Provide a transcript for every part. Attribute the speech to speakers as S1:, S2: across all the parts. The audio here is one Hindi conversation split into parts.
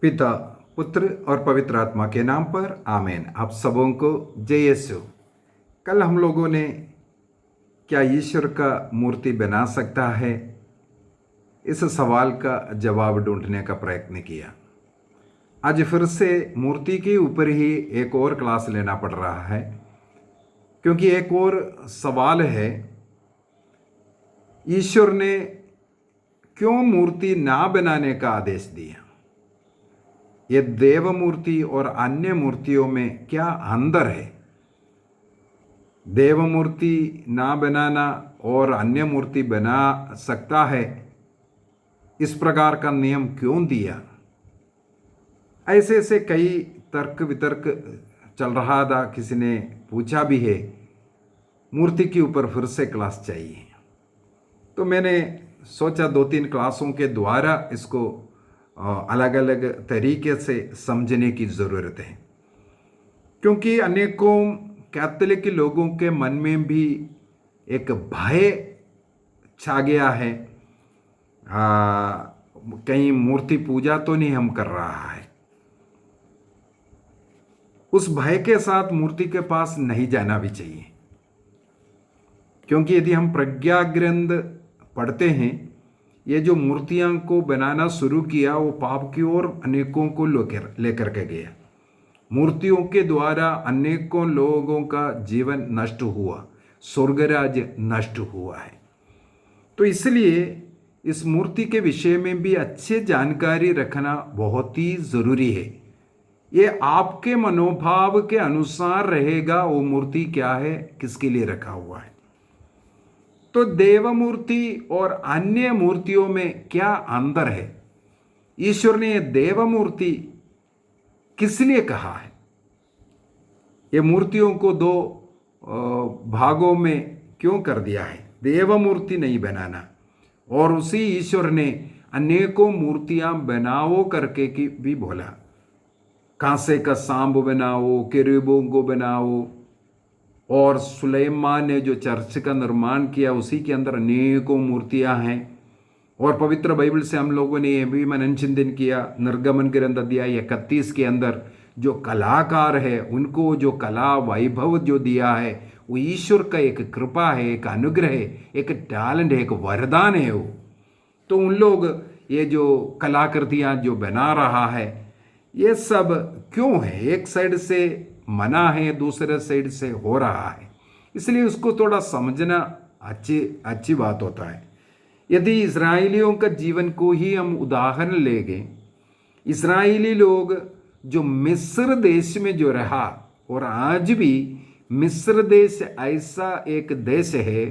S1: पिता, पुत्र और पवित्र आत्मा के नाम पर आमीन। आप सबों को जय यीशु। कल हम लोगों ने क्या ईश्वर का मूर्ति बना सकता है, इस सवाल का जवाब ढूंढने का प्रयत्न किया। आज फिर से मूर्ति के ऊपर ही एक और क्लास लेना पड़ रहा है, क्योंकि एक और सवाल है, ईश्वर ने क्यों मूर्ति ना बनाने का आदेश दिया? ये देव मूर्ति और अन्य मूर्तियों में क्या अंतर है? देव मूर्ति ना बनाना और अन्य मूर्ति बना सकता है, इस प्रकार का नियम क्यों दिया? ऐसे ऐसे कई तर्क वितर्क चल रहा था। किसी ने पूछा भी है, मूर्ति के ऊपर फिर से क्लास चाहिए। तो मैंने सोचा 2-3 क्लासों के द्वारा इसको अलग अलग तरीके से समझने की ज़रूरत है, क्योंकि अनेकों कैथोलिक लोगों के मन में भी एक भय छा गया है। कहीं मूर्ति पूजा तो नहीं हम कर रहा है। उस भय के साथ मूर्ति के पास नहीं जाना भी चाहिए, क्योंकि यदि हम प्रज्ञा ग्रंथ पढ़ते हैं, ये जो मूर्तियां को बनाना शुरू किया वो पाप की ओर अनेकों को लेकर के गया। मूर्तियों के द्वारा अनेकों लोगों का जीवन नष्ट हुआ, स्वर्गराज नष्ट हुआ है। तो इसलिए इस मूर्ति के विषय में भी अच्छी जानकारी रखना बहुत ही ज़रूरी है। ये आपके मनोभाव के अनुसार रहेगा वो मूर्ति क्या है, किसके लिए रखा हुआ है। तो देव मूर्ति और अन्य मूर्तियों में क्या अंतर है? ईश्वर ने देव मूर्ति किस लिए कहा है? ये मूर्तियों को 2 भागों में क्यों कर दिया है? देव मूर्ति नहीं बनाना, और उसी ईश्वर ने अनेकों मूर्तियां बनाओ करके की भी बोला। कांसे का सांब बनाओ, केरूबों को बनाओ, और सुलेमान ने जो चर्च का निर्माण किया उसी के अंदर अनेकों मूर्तियां हैं। और पवित्र बाइबल से हम लोगों ने यह भी मनन चिंतन किया, निर्गमन ग्रंथ अध्याय 31 के अंदर जो कलाकार है उनको जो कला वैभव जो दिया है वो ईश्वर का एक कृपा है, एक अनुग्रह है, एक टैलेंट है, एक वरदान है वो। तो उन लोग ये जो कलाकृतियाँ जो बना रहा है, ये सब क्यों है? एक साइड से मना है, दूसरे साइड से हो रहा है, इसलिए उसको थोड़ा समझना अच्छी बात होता है। यदि इस्राएलियों का जीवन को ही हम उदाहरण लेंगे, इस्राएली लोग जो मिस्र देश में जो रहा, और आज भी मिस्र देश ऐसा एक देश है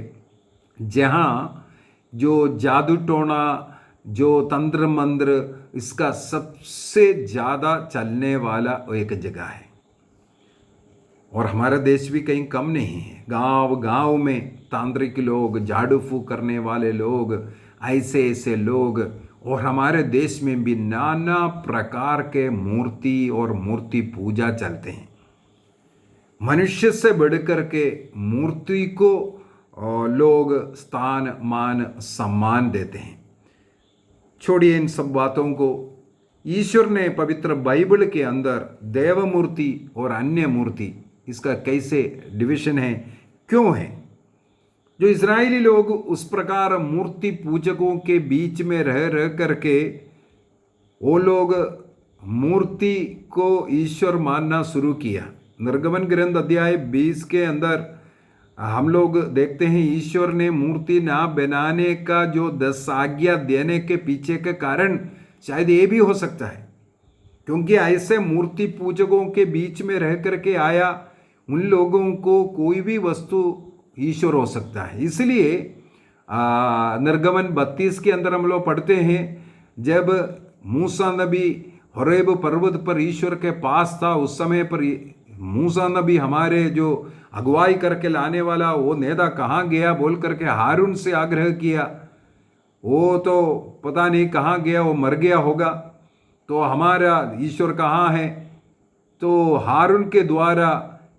S1: जहाँ जो जादू टोना, जो तंत्र मंत्र, इसका सबसे ज़्यादा चलने वाला एक जगह है। और हमारा देश भी कहीं कम नहीं है। गांव गांव में तांत्रिक लोग, झाड़ू फूक करने वाले लोग, ऐसे ऐसे लोग, और हमारे देश में भी नाना प्रकार के मूर्ति और मूर्ति पूजा चलते हैं। मनुष्य से बढ़कर के मूर्ति को लोग स्थान, मान, सम्मान देते हैं। छोड़िए इन सब बातों को। ईश्वर ने पवित्र बाइबल के अंदर देव मूर्ति और अन्य मूर्ति, इसका कैसे डिवीजन है, क्यों है? जो इजरायली लोग उस प्रकार मूर्ति पूजकों के बीच में रह करके वो लोग मूर्ति को ईश्वर मानना शुरू किया। निर्गमन ग्रंथ अध्याय 20 के अंदर हम लोग देखते हैं, ईश्वर ने मूर्ति ना बनाने का जो 10 आज्ञा देने के पीछे का कारण शायद ये भी हो सकता है, क्योंकि ऐसे मूर्ति पूजकों के बीच में रह करके आया, उन लोगों को कोई भी वस्तु ईश्वर हो सकता है। इसलिए निर्गमन 32 के अंदर हम लोग पढ़ते हैं, जब मूसा नबी होरेब पर्वत पर ईश्वर के पास था, उस समय पर मूसा नबी हमारे जो अगुवाई करके लाने वाला वो नेता कहाँ गया बोल करके हारून से आग्रह किया। वो तो पता नहीं कहाँ गया, वो मर गया होगा, तो हमारा ईश्वर कहाँ है? तो हारून के द्वारा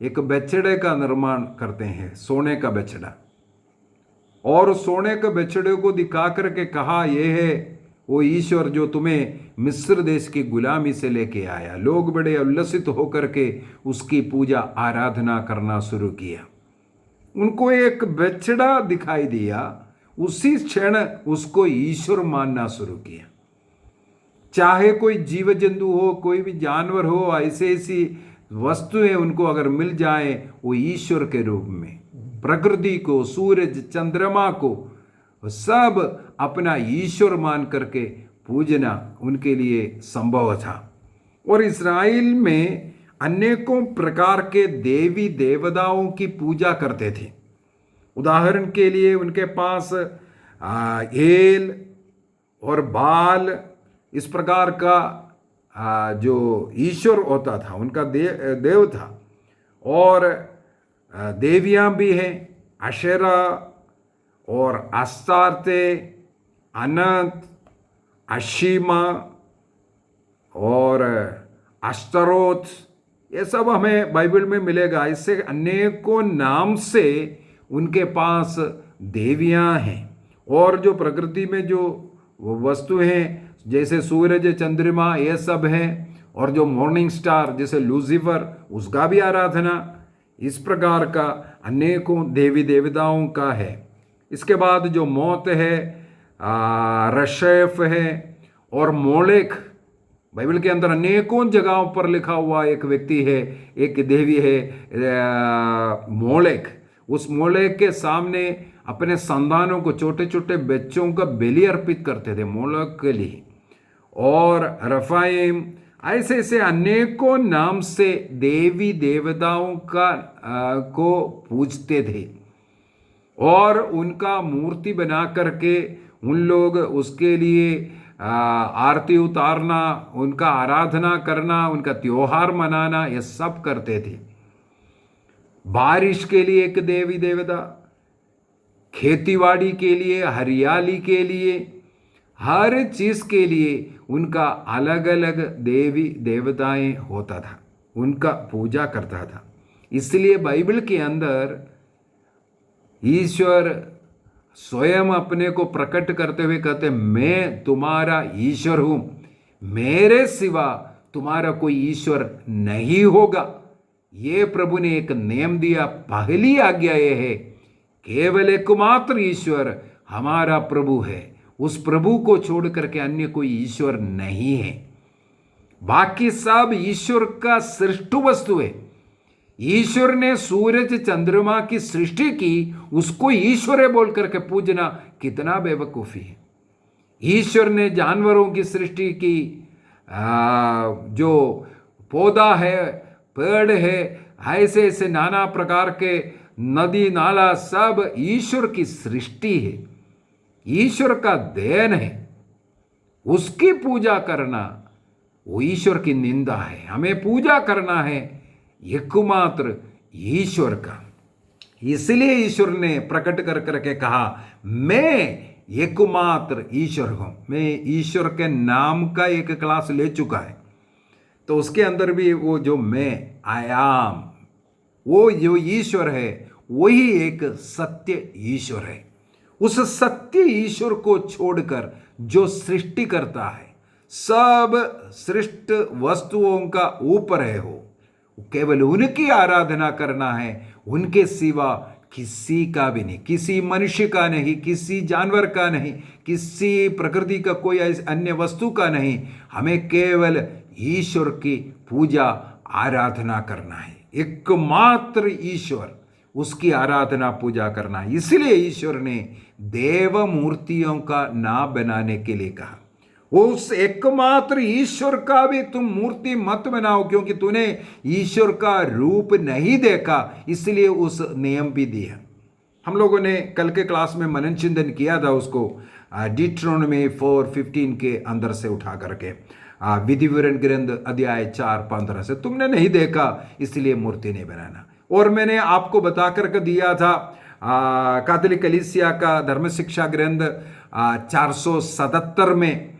S1: एक बछड़े का निर्माण करते हैं, सोने का बछड़ा, और सोने के बछड़े को दिखा करके कहा, यह है वो ईश्वर जो तुम्हें मिस्र देश की गुलामी से लेके आया। लोग बड़े उल्लसित होकर के उसकी पूजा आराधना करना शुरू किया। उनको एक बछड़ा दिखाई दिया, उसी क्षण उसको ईश्वर मानना शुरू किया। चाहे कोई जीव जंतु हो, कोई भी जानवर हो, ऐसी वस्तुएं उनको अगर मिल जाए, वो ईश्वर के रूप में प्रकृति को, सूरज चंद्रमा को सब अपना ईश्वर मान करके पूजना उनके लिए संभव था। और इस्राएल में अनेकों प्रकार के देवी देवताओं की पूजा करते थे। उदाहरण के लिए उनके पास एल और बाल इस प्रकार का जो ईश्वर होता था, उनका देव था। और देवियां भी हैं, अशेरा और अस्तार्ते, अनंत, अशीमा और अश्तरोत, ये सब हमें बाइबल में मिलेगा। इससे अनेकों नाम से उनके पास देवियां हैं। और जो प्रकृति में जो वस्तु हैं जैसे सूरज चंद्रमा ये सब हैं, और जो मॉर्निंग स्टार जैसे लूसीफर, उसका भी आराधना। इस प्रकार का अनेकों देवी देवताओं का है। इसके बाद जो मौत है, रशेफ है और मोलेक, बाइबल के अंदर अनेकों जगहों पर लिखा हुआ एक व्यक्ति है, एक देवी है मोलेक। उस मोलेक के सामने अपने संतानों को, छोटे छोटे बच्चों का बलि अर्पित करते थे मोलेक के लिए। और रफाइम, ऐसे ऐसे अनेकों नाम से देवी देवताओं को पूजते थे। और उनका मूर्ति बना करके उन लोग उसके लिए आरती उतारना, उनका आराधना करना, उनका त्योहार मनाना, ये सब करते थे। बारिश के लिए एक देवी देवता, खेतीबाड़ी के लिए, हरियाली के लिए, हर चीज के लिए उनका अलग अलग देवी देवताएं होता था, उनका पूजा करता था। इसलिए बाइबल के अंदर ईश्वर स्वयं अपने को प्रकट करते हुए कहते, मैं तुम्हारा ईश्वर हूं, मेरे सिवा तुम्हारा कोई ईश्वर नहीं होगा। ये प्रभु ने एक नियम दिया। पहली आज्ञा यह है, केवल एकमात्र ईश्वर हमारा प्रभु है, उस प्रभु को छोड़ करके अन्य कोई ईश्वर नहीं है। बाकी सब ईश्वर का सृष्ट वस्तु है। ईश्वर ने सूरज चंद्रमा की सृष्टि की, उसको ईश्वर है बोल करके पूजना कितना बेवकूफी है। ईश्वर ने जानवरों की सृष्टि की, जो पौधा है, पेड़ है, ऐसे ऐसे नाना प्रकार के नदी नाला, सब ईश्वर की सृष्टि है, ईश्वर का देन है। उसकी पूजा करना वो ईश्वर की निंदा है। हमें पूजा करना है एकमात्र ईश्वर का। इसलिए ईश्वर ने प्रकट कर करके कहा, मैं एकमात्र ईश्वर हूं। मैं ईश्वर के नाम का एक क्लास ले चुका है, तो उसके अंदर भी वो जो मैं आयाम, वो जो ईश्वर है वही एक सत्य ईश्वर है। उस सत्य ईश्वर को छोड़कर जो सृष्टि करता है, सब सृष्ट वस्तुओं का ऊपर है, हो केवल उनकी आराधना करना है, उनके सिवा किसी का भी नहीं, किसी मनुष्य का नहीं, किसी जानवर का नहीं, किसी प्रकृति का कोई अन्य वस्तु का नहीं। हमें केवल ईश्वर की पूजा आराधना करना है, एकमात्र ईश्वर, उसकी आराधना पूजा करना है। इसलिए ईश्वर ने देव मूर्तियों का ना बनाने के लिए कहा। उस एकमात्र ईश्वर का भी तुम मूर्ति मत बनाओ, क्योंकि तूने ईश्वर का रूप नहीं देखा, इसलिए उस नियम भी दिया। हम लोगों ने कल के क्लास में मनन चिंतन किया था उसको, डिट्रोनॉमी 4:15 के अंदर से उठा करके, विधि विवरण ग्रंथ अध्याय 4:15 से। तुमने नहीं देखा इसलिए मूर्ति नहीं बनाना। और मैंने आपको बता करके दिया था कैथोलिक कलीसिया का धर्म शिक्षा ग्रंथ 477 में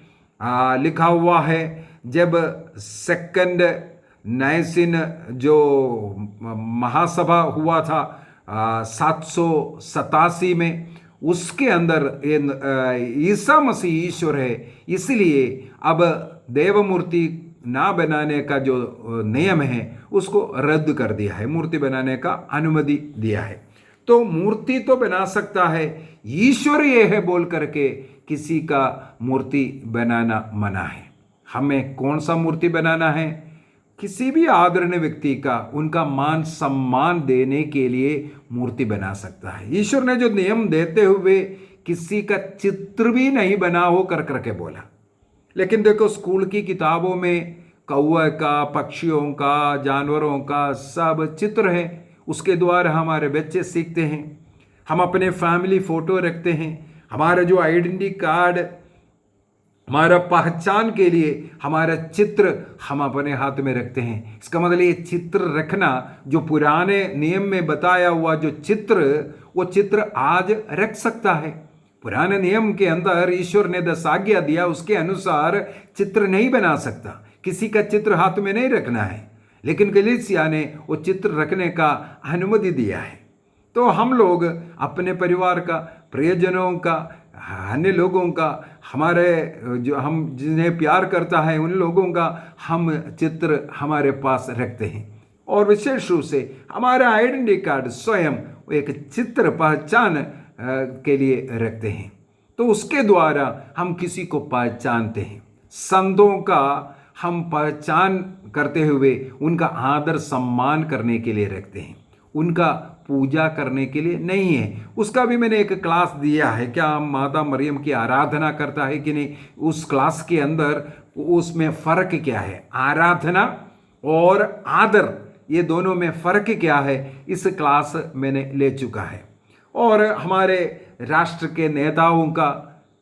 S1: लिखा हुआ है, जब सेकंड नाइसिन जो महासभा हुआ था 787 में, उसके अंदर ईसा मसीह ईश्वर है, इसलिए अब देव मूर्ति ना बनाने का जो नियम है उसको रद्द कर दिया है, मूर्ति बनाने का अनुमति दिया है। तो मूर्ति तो बना सकता है, ईश्वर ये है बोल करके किसी का मूर्ति बनाना मना है। हमें कौन सा मूर्ति बनाना है? किसी भी आदरणीय व्यक्ति का, उनका मान सम्मान देने के लिए मूर्ति बना सकता है। ईश्वर ने जो नियम देते हुए किसी का चित्र भी नहीं बना हो कर करके बोला। लेकिन देखो स्कूल की किताबों में कौवे का, पक्षियों का, जानवरों का सब चित्र है, उसके द्वारा हमारे बच्चे सीखते हैं। हम अपने फैमिली फोटो रखते हैं, हमारा जो आइडेंटिटी कार्ड, हमारा पहचान के लिए हमारा चित्र हम अपने हाथ में रखते हैं। इसका मतलब ये चित्र रखना, जो पुराने नियम में बताया हुआ जो चित्र, वो चित्र आज रख सकता है। पुराने नियम के अंदर ईश्वर ने 10 आज्ञा दिया, उसके अनुसार चित्र नहीं बना सकता, किसी का चित्र हाथ में नहीं रखना है। लेकिन कलीसिया ने वो चित्र रखने का अनुमति दिया है। तो हम लोग अपने परिवार का, प्रियजनों का, अन्य लोगों का, हमारे जो हम जिन्हें प्यार करता है उन लोगों का हम चित्र हमारे पास रखते हैं। और विशेष रूप से हमारा आइडेंटिटी कार्ड स्वयं एक चित्र पहचान के लिए रखते हैं। तो उसके द्वारा हम किसी को पहचानते हैं। संतों का हम पहचान करते हुए उनका आदर सम्मान करने के लिए रखते हैं, उनका पूजा करने के लिए नहीं है। उसका भी मैंने एक क्लास दिया है, क्या माता मरियम की आराधना करता है कि नहीं, उस क्लास के अंदर उसमें फ़र्क क्या है, आराधना और आदर ये दोनों में फ़र्क क्या है, इस क्लास मैंने ले चुका है। और हमारे राष्ट्र के नेताओं का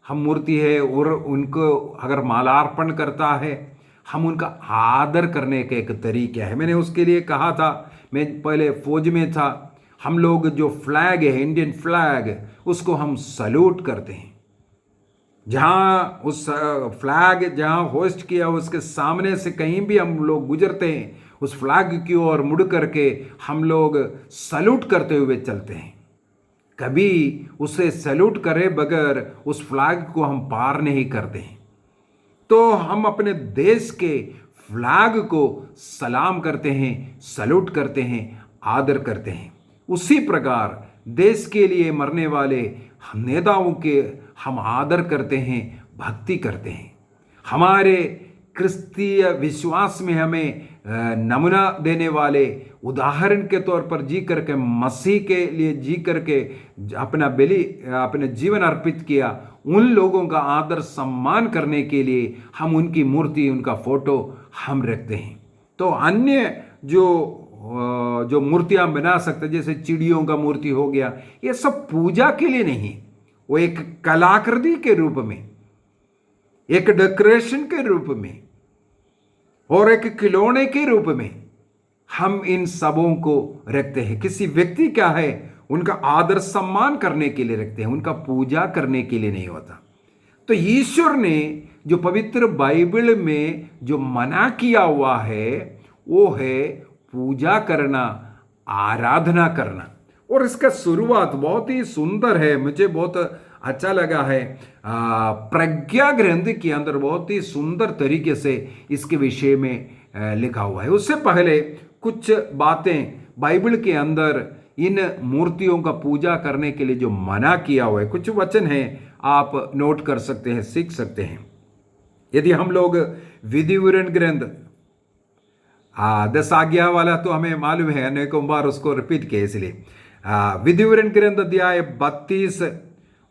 S1: हम मूर्ति है और उनको अगर मालार्पण करता है, हम उनका आदर करने का एक तरीका है। मैंने उसके लिए कहा था, मैं पहले फौज में था, हम लोग जो फ्लैग है, इंडियन फ्लैग, उसको हम सल्यूट करते हैं। जहाँ उस फ्लैग जहाँ होस्ट किया उसके सामने से कहीं भी हम लोग गुजरते हैं, उस फ्लैग की ओर मुड़ करके हम लोग सल्यूट करते हुए चलते हैं। कभी उसे सल्यूट करे बगैर उस फ्लैग को हम पार नहीं करते हैं। तो हम अपने देश के फ्लैग को सलाम करते हैं, सल्यूट करते हैं, आदर करते हैं। उसी प्रकार देश के लिए मरने वाले नेताओं के हम आदर करते हैं, भक्ति करते हैं। हमारे क्रिस्तीय विश्वास में हमें नमूना देने वाले, उदाहरण के तौर पर जी करके, मसीह के लिए जी करके अपने जीवन अर्पित किया, उन लोगों का आदर सम्मान करने के लिए हम उनकी मूर्ति, उनका फोटो हम रखते हैं। तो अन्य जो मूर्तियां बना सकते, जैसे चिड़ियों का मूर्ति हो गया, ये सब पूजा के लिए नहीं, वो एक कलाकृति के रूप में, एक डेकोरेशन के रूप में और एक खिलौने के रूप में हम इन सबों को रखते हैं। किसी व्यक्ति क्या है, उनका आदर सम्मान करने के लिए रखते हैं, उनका पूजा करने के लिए नहीं होता। तो ईश्वर ने जो पवित्र बाइबल में जो मना किया हुआ है वो है पूजा करना, आराधना करना। और इसका शुरुआत बहुत ही सुंदर है, मुझे बहुत अच्छा लगा है। प्रज्ञा ग्रंथ के अंदर बहुत ही सुंदर तरीके से इसके विषय में लिखा हुआ है। उससे पहले कुछ बातें बाइबल के अंदर इन मूर्तियों का पूजा करने के लिए जो मना किया हुआ है, कुछ वचन हैं, आप नोट कर सकते हैं, सीख सकते हैं। यदि हम लोग विधि विवरण ग्रंथ 10 आज्ञा वाला तो हमें मालूम है, अनेकों बार उसको रिपीट किया, इसलिए विधि विवरण ग्रंथ अध्याय 32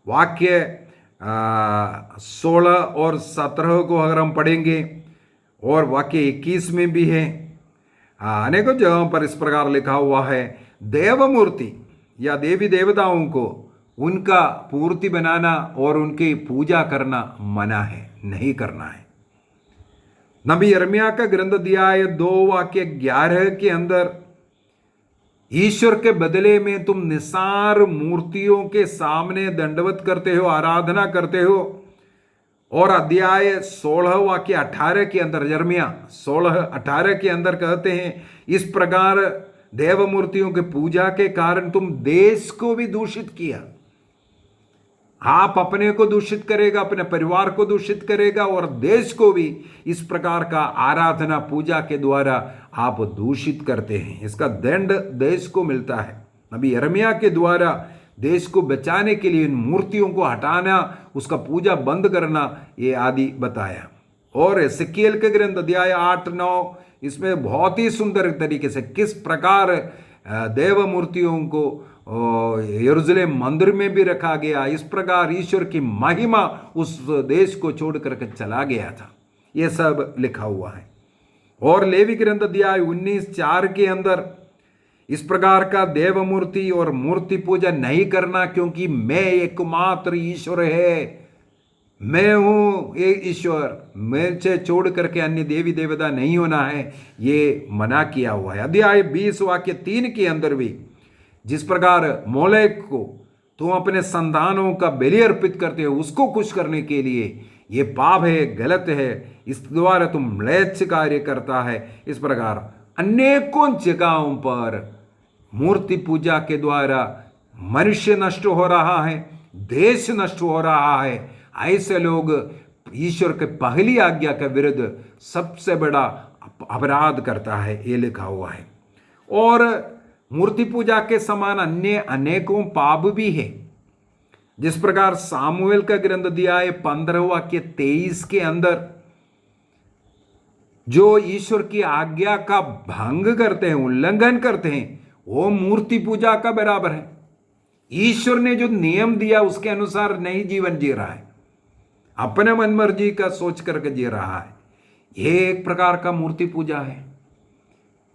S1: वाक्य 16 और 17 को अगर हम पढ़ेंगे, और वाक्य 21 में भी है, अनेकों जगहों पर इस प्रकार लिखा हुआ है, देव मूर्ति या देवी देवताओं को उनका मूर्ति बनाना और उनकी पूजा करना मना है, नहीं करना है। नबी यिर्मयाह का ग्रंथ अध्याय 2 वाक्य 11 के अंदर, ईश्वर के बदले में तुम निसार मूर्तियों के सामने दंडवत करते हो, आराधना करते हो। और अध्याय 16 वाक्य 18 के अंदर, यिर्मयाह 16:18 के अंदर कहते हैं, इस प्रकार देव मूर्तियों के पूजा के कारण तुम देश को भी दूषित किया। आप अपने को दूषित करेगा, अपने परिवार को दूषित करेगा और देश को भी इस प्रकार का आराधना पूजा के द्वारा आप दूषित करते हैं। इसका दंड देश को मिलता है। नबी यिर्मयाह के द्वारा देश को बचाने के लिए इन मूर्तियों को हटाना, उसका पूजा बंद करना, ये आदि बताया। और एसेकियेल के ग्रंथ अध्याय 8-9 इसमें बहुत ही सुंदर तरीके से किस प्रकार देव मूर्तियों को यरूशलेम मंदिर में भी रखा गया, इस प्रकार ईश्वर की महिमा उस देश को छोड़ करके चला गया था, ये सब लिखा हुआ है। और लेवी ग्रंथ अध्याय 19:4 के अंदर इस प्रकार का देव मूर्ति और मूर्ति पूजा नहीं करना, क्योंकि मैं एकमात्र ईश्वर है, मैं हूं एक ईश्वर, मेरे से छोड़ करके अन्य देवी देवता नहीं होना है, ये मना किया हुआ है। अध्याय 20 वाक्य 3 के अंदर भी जिस प्रकार मोलेक को तुम अपने संतानों का बलि अर्पित करते हो उसको खुश करने के लिए, ये पाप है, गलत है, इस द्वारा तुम म्लेच्छ कार्य करता है। इस प्रकार अनेकों जगहों पर मूर्ति पूजा के द्वारा मनुष्य नष्ट हो रहा है, देश नष्ट हो रहा है। ऐसे लोग ईश्वर के पहली आज्ञा के विरुद्ध सबसे बड़ा अपराध करता है, ये लिखा हुआ है। और मूर्ति पूजा के समान अन्य अनेकों पाप भी है। जिस प्रकार सामुएल का ग्रंथ अध्याय 15 वाक्य 23 के अंदर जो ईश्वर की आज्ञा का भंग करते हैं, उल्लंघन करते हैं, वो मूर्ति पूजा का बराबर है। ईश्वर ने जो नियम दिया उसके अनुसार नहीं जीवन जी रहा है, अपने मन मर्जी का सोच करके जी रहा है, ये एक प्रकार का मूर्ति पूजा है।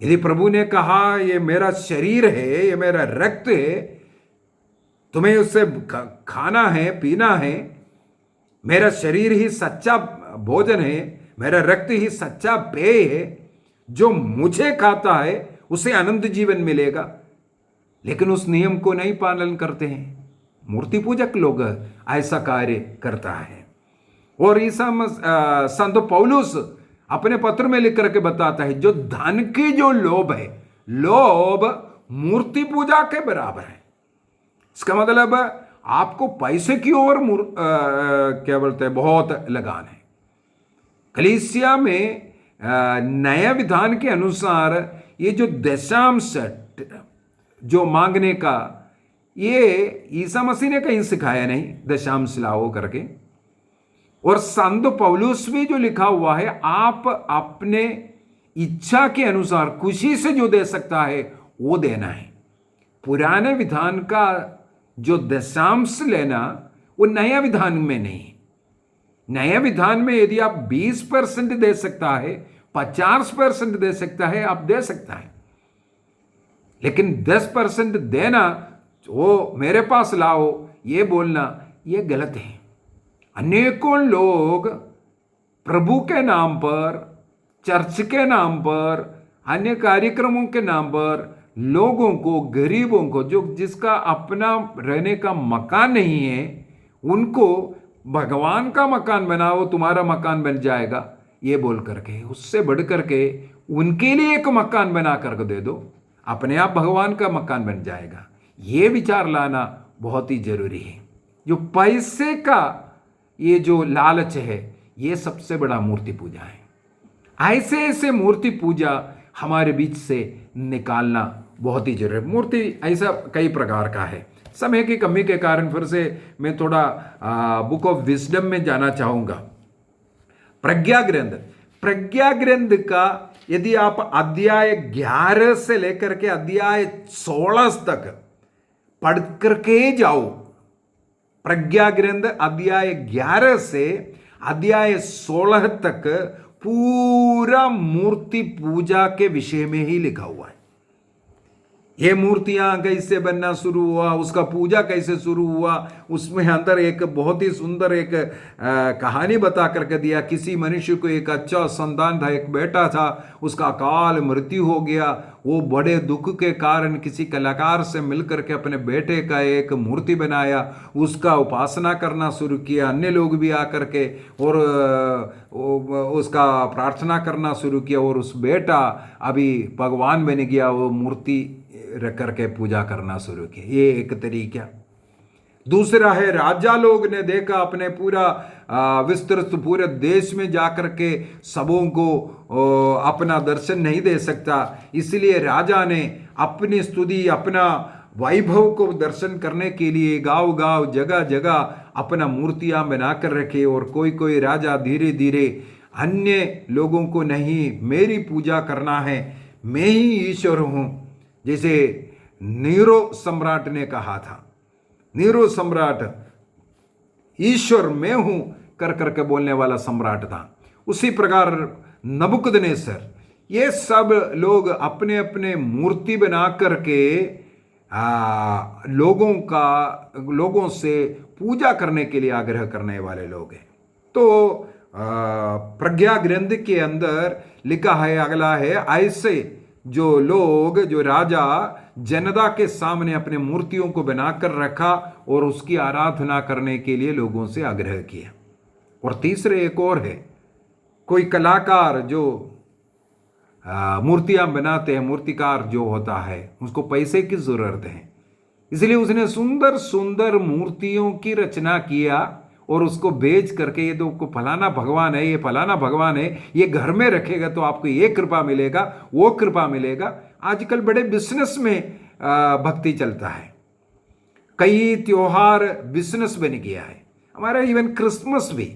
S1: यदि प्रभु ने कहा ये मेरा शरीर है, ये मेरा रक्त है, तुम्हें उससे खाना है, पीना है, मेरा शरीर ही सच्चा भोजन है, मेरा रक्त ही सच्चा पेय है, जो मुझे खाता है उसे अनंत जीवन मिलेगा, लेकिन उस नियम को नहीं पालन करते हैं। मूर्ति पूजक लोग ऐसा कार्य करता है। और संत पौलुस अपने पत्र में लिख करके बताता है, जो धन की जो लोभ है, लोभ मूर्ति पूजा के बराबर है। इसका मतलब आपको पैसे की ओर क्या बोलते हैं, बहुत लगान है। कलीसिया में नया विधान के अनुसार ये जो दशांश जो मांगने का, ये ईसा मसीह ने कहीं सिखाया नहीं, दशांश लाओ करके। और संत पौलुस भी जो लिखा हुआ है, आप अपने इच्छा के अनुसार खुशी से जो दे सकता है वो देना है। पुराने विधान का जो दशांश लेना वो नया विधान में नहीं। नया विधान में यदि आप 20% दे सकता है, 50% दे सकता है, आप दे सकता है, लेकिन 10% देना, वो मेरे पास लाओ, ये बोलना, ये गलत है। अनेकों लोग प्रभु के नाम पर, चर्च के नाम पर, अन्य कार्यक्रमों के नाम पर लोगों को, गरीबों को, जो जिसका अपना रहने का मकान नहीं है, उनको भगवान का मकान बनाओ, तुम्हारा मकान बन जाएगा, ये बोल करके, उससे बढ़ करके उनके लिए एक मकान बना करके दे दो, अपने आप भगवान का मकान बन जाएगा। ये विचार लाना बहुत ही जरूरी है। जो पैसे का ये जो लालच है, ये सबसे बड़ा मूर्ति पूजा है। ऐसे ऐसे मूर्ति पूजा हमारे बीच से निकालना बहुत ही जरूरी है। मूर्ति ऐसा कई प्रकार का है। समय की कमी के कारण फिर से मैं थोड़ा बुक ऑफ विजडम में जाना चाहूंगा। प्रज्ञा ग्रंथ का यदि आप अध्याय 11 से लेकर के अध्याय 16 तक पढ़ करके जाओ, प्रज्ञा ग्रंथ अध्याय 11 से अध्याय 16 तक पूरा मूर्ति पूजा के विषय में ही लिखा हुआ है। ये मूर्तियां कैसे बनना शुरू हुआ, उसका पूजा कैसे शुरू हुआ, उसमें अंदर एक बहुत ही सुंदर एक कहानी बता करके दिया। किसी मनुष्य को एक अच्छा संतान था, एक बेटा था, उसका अकाल मृत्यु हो गया। वो बड़े दुख के कारण किसी कलाकार से मिलकर के अपने बेटे का एक मूर्ति बनाया, उसका उपासना करना शुरू किया। अन्य लोग भी आकर के और उसका प्रार्थना करना शुरू किया, और उस बेटा अभी भगवान बन गया। वो मूर्ति रख करके पूजा करना शुरू किया। ये एक तरीका। दूसरा है राजा लोग ने देखा, अपने पूरा विस्तृत पूरे देश में जाकर के सबों को अपना दर्शन नहीं दे सकता, इसलिए राजा ने अपनी स्तुति अपना वैभव को दर्शन करने के लिए गांव गांव जगह जगह अपना मूर्तियां बनाकर रखे। और कोई कोई राजा धीरे धीरे अन्य लोगों को नहीं, मेरी पूजा करना है, मैं ही ईश्वर हूं, जैसे नीरो सम्राट ने कहा था। नीरो सम्राट ईश्वर मैं हूं कर करके बोलने वाला सम्राट था। उसी प्रकार नबुकदनेस्सर, ये सब लोग अपने अपने मूर्ति बना करके लोगों से पूजा करने के लिए आग्रह करने वाले लोग हैं। तो प्रज्ञा ग्रंथ के अंदर लिखा है, अगला है, ऐसे जो लोग, जो राजा जनता के सामने अपने मूर्तियों को बनाकर रखा और उसकी आराधना करने के लिए लोगों से आग्रह किया। और तीसरे एक और है, कोई कलाकार जो मूर्तियां बनाते हैं, मूर्तिकार जो होता है उसको पैसे की जरूरत है, इसलिए उसने सुंदर सुंदर मूर्तियों की रचना किया और उसको बेच करके, ये तो फलाना भगवान है, ये फलाना भगवान है, ये घर में रखेगा तो आपको ये कृपा मिलेगा, वो कृपा मिलेगा। आजकल बड़े बिजनेस में भक्ति चलता है, कई त्योहार बिजनेस बन गया है, हमारा इवन क्रिसमस भी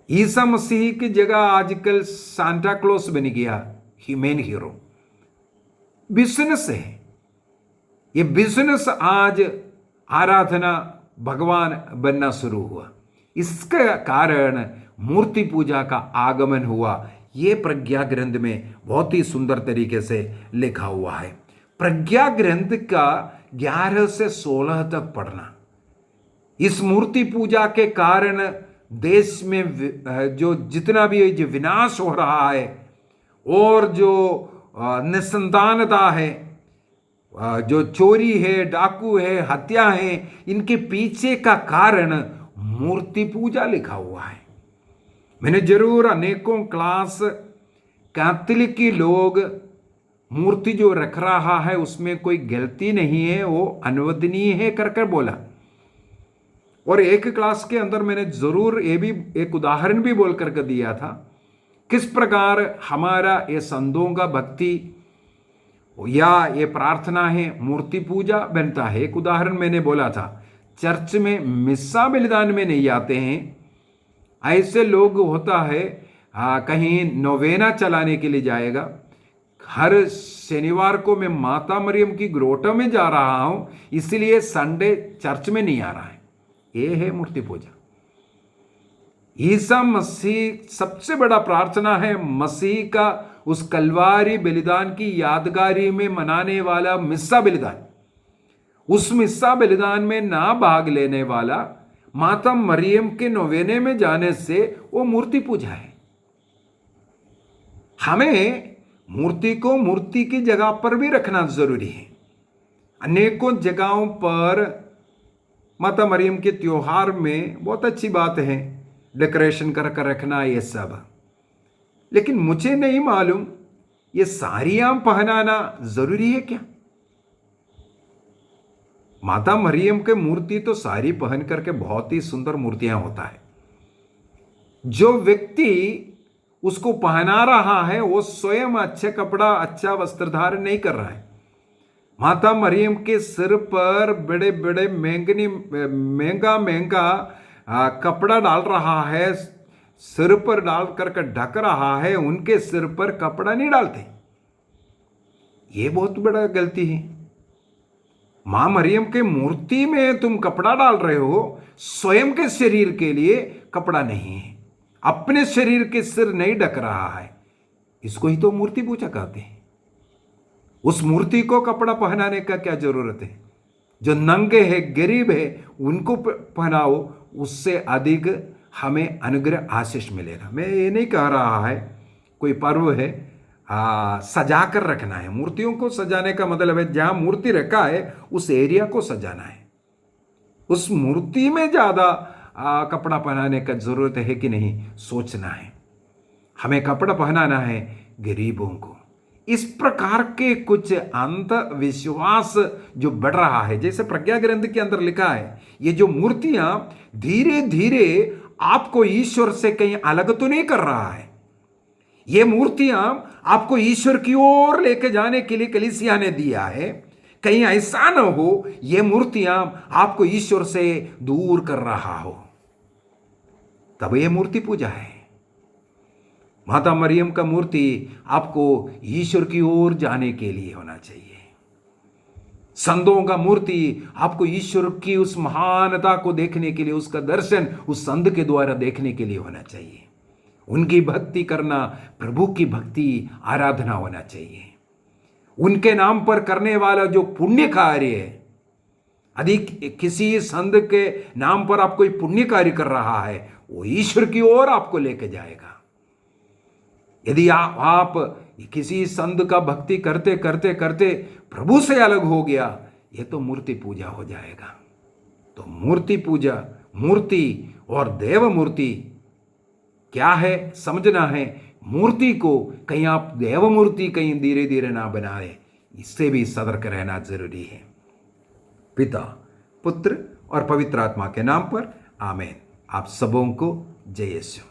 S1: ईसा मसीह की जगह आजकल सांता क्लॉस बन गया, मेन हीरो। बिजनेस है ये, बिजनेस आज आराधना भगवान बनना शुरू हुआ, इसका कारण मूर्ति पूजा का आगमन हुआ। ये प्रज्ञा ग्रंथ में बहुत ही सुंदर तरीके से लिखा हुआ है। प्रज्ञा ग्रंथ का 11 से 16 तक पढ़ना, इस मूर्ति पूजा के कारण देश में जो जितना भी जो विनाश हो रहा है और जो निसंतानता है, जो चोरी है, डाकू है, हत्या है, इनके पीछे का कारण मूर्ति पूजा लिखा हुआ है। मैंने जरूर अनेकों क्लास कैथोलिक लोग मूर्ति जो रख रहा है उसमें कोई गलती नहीं है, वो अनुवदनीय है कर कर बोला। और एक क्लास के अंदर मैंने जरूर ये भी एक उदाहरण भी बोल करके दिया था, किस प्रकार हमारा ये संतों का भक्ति या ये प्रार्थना है मूर्ति पूजा बनता है। एक उदाहरण मैंने बोला था, चर्च में मिस्सा बलिदान में नहीं आते हैं, ऐसे लोग होता है कहीं नोवेना चलाने के लिए जाएगा, हर शनिवार को मैं माता मरियम की ग्रोटो में जा रहा हूं इसलिए संडे चर्च में नहीं आ रहा है, ये है मूर्ति पूजा। ईसा मसीह सबसे बड़ा प्रार्थना है, मसीह का उस कलवारी बलिदान की यादगारी में मनाने वाला मिस्सा बलिदान, उस मिस्सा बलिदान में ना भाग लेने वाला, माता मरियम के नोवेने में जाने से वो मूर्ति पूजा है। हमें मूर्ति को मूर्ति की जगह पर भी रखना जरूरी है। अनेकों जगहों पर माता मरियम के त्योहार में बहुत अच्छी बात है डेकोरेशन कर कर रखना ये सब, लेकिन मुझे नहीं मालूम ये साड़ियां पहनाना जरूरी है क्या? माता मरियम के मूर्ति तो साड़ी पहन करके बहुत ही सुंदर मूर्तियां होता है, जो व्यक्ति उसको पहना रहा है वो स्वयं अच्छा कपड़ा अच्छा वस्त्र धारण नहीं कर रहा है। माता मरियम के सिर पर बड़े बड़े महंगा महंगा कपड़ा डाल रहा है, सिर पर डाल करके ढक रहा है, उनके सिर पर कपड़ा नहीं डालते, ये बहुत बड़ा गलती है। मां मरियम के मूर्ति में तुम कपड़ा डाल रहे हो, स्वयं के शरीर के लिए कपड़ा नहीं है, अपने शरीर के सिर नहीं ढक रहा है, इसको ही तो मूर्ति पूजा कहते हैं। उस मूर्ति को कपड़ा पहनाने का क्या जरूरत है? जो नंगे है, गरीब है, उनको पहनाओ, उससे अधिक हमें अनुग्रह आशीष मिलेगा। मैं ये नहीं कह रहा है कोई पर्व है सजा कर रखना है, मूर्तियों को सजाने का मतलब है जहां मूर्ति रखा है उस एरिया को सजाना है, उस मूर्ति में ज्यादा कपड़ा पहनाने का जरूरत है कि नहीं सोचना है। हमें कपड़ा पहनाना है गरीबों को, इस प्रकार के कुछ अंधविश्वास जो बढ़ रहा है, जैसे प्रज्ञा ग्रंथ के अंदर लिखा है, ये जो मूर्तियां धीरे धीरे आपको ईश्वर से कहीं अलग तो नहीं कर रहा है। ये मूर्तियां आपको ईश्वर की ओर लेके जाने के लिए कलीसिया ने दिया है। कहीं ऐसा ना हो ये मूर्तियां आपको ईश्वर से दूर कर रहा हो, तब ये मूर्ति पूजा है। माता मरियम का मूर्ति आपको ईश्वर की ओर जाने के लिए होना चाहिए। संतों का मूर्ति आपको ईश्वर की उस महानता को देखने के लिए, उसका दर्शन उस संत के द्वारा देखने के लिए होना चाहिए। उनकी भक्ति करना प्रभु की भक्ति आराधना होना चाहिए। उनके नाम पर करने वाला जो पुण्य कार्य है, अधिक किसी संत के नाम पर आप कोई पुण्य कार्य कर रहा है, वो ईश्वर की ओर आपको लेके जाएगा। यदि आप किसी संत का भक्ति करते करते करते प्रभु से अलग हो गया, ये तो मूर्ति पूजा हो जाएगा। तो मूर्ति पूजा, मूर्ति और देव मूर्ति क्या है समझना है। मूर्ति को कहीं आप देव मूर्ति कहीं धीरे धीरे ना बनाए, इससे भी सतर्क रहना जरूरी है। पिता, पुत्र और पवित्र आत्मा के नाम पर आमीन। आप सबों को जय यीशु।